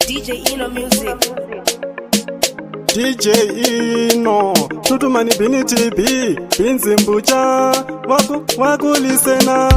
DJ Inno music. DJ Inno, Tutuman BNTB, Binzimbucha, wakulisena,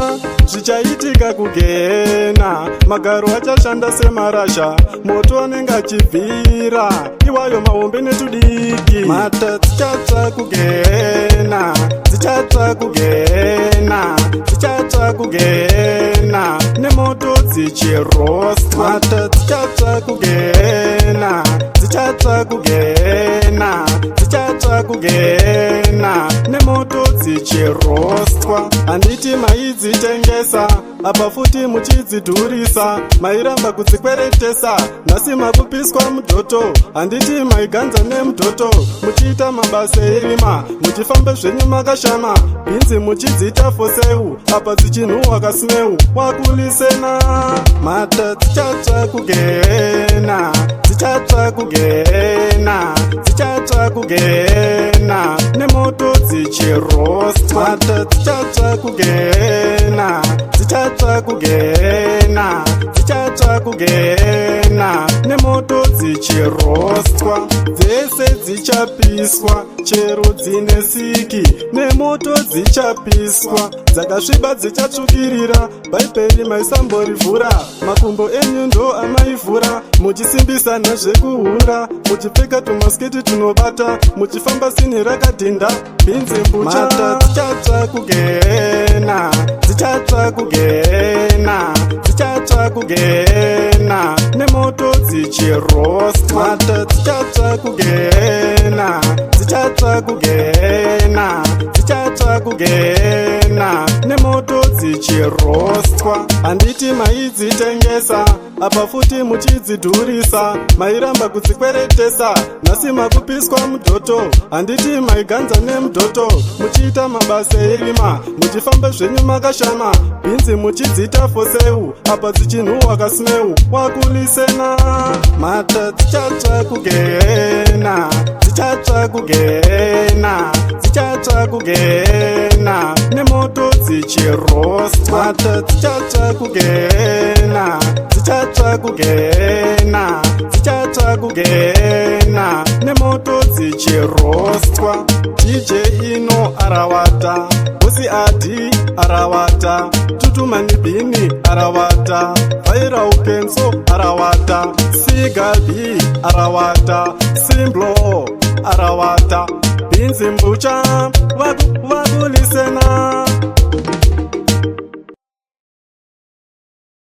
zvichaitika kugena, magaro achashanda semarasha, moto anenge achibvira, iwayo mahombe netudiki, mhata dzichatsva kugena, dzichatsva kugena, dzichatsva kugena, nemoto dzichirost, mhata dzichatsva kugena, dzichatsva kugena, dzichatsva kugena, nemoto dzichirostwa. Handiti maidzitengesa, apa futi muchidzidhurisa, mairamba kudzikweretesa, nhasi makupiswa mudhoto. Handiti maiganza nemudhoto, muchiita mabasa erima, muchifamba zvenyu makashama, bhinzi muchidzita foseu, apa dzichinhuhwa kasmeu, wakulisena. Mhata dzichatsva kugena, dzichatsva kugena, dzichatsva kugena, nemoto dzichirost. Mhata dzichatsva kugena, dzichatsva kugena, dzichatsva kugena, nemoto dzichirostwa. Dzese dzichapiswa, chero dzine siki, nemoto dzichapiswa, dzakasviba dzichatsvukirira, bhaibheri maisamborivhura, makumbo enyu ndo amaivhura, muchisimbisa nezvekuhura, muchipfeka tumasketi tunobata, muchifamba sini rakadhinda, bhinzi mbucha. Mhata dzichatsva kugena, dzichatsva kugena, dzichatsva kugena, nemoto dzichirost. Mhata dzichatsva kugena, dzichatsva kugena, dzichatsva kugena, nemoto dzichirostwa. Handiti maidzitengesa, apa futi muchidzidhurisa, mairamba kudzikweretesa, nhasi makupiswa mudhoto. Handiti maiganza nemudhoto, muchiita mabasa erima, muchifamba zvenyu makashama, bhinzi muchidzita foseu, apa dzichinhuhwa kasmeu, wakulisena. Mhata dzichatsva kugena, dzichatsva kugena, dzichatsva kugena, nemoto dzichirost. Mhata dzichatsva kugena, dzichatsva kugena, dzichatsva kugena, nemoto dzichirostwa. DJ Inno arawata, bosi adi arawata, Tutuman bini arawata, vaira upenso arawata, sigabi arawata, simblo arawata, binzi mbucha wakulisena.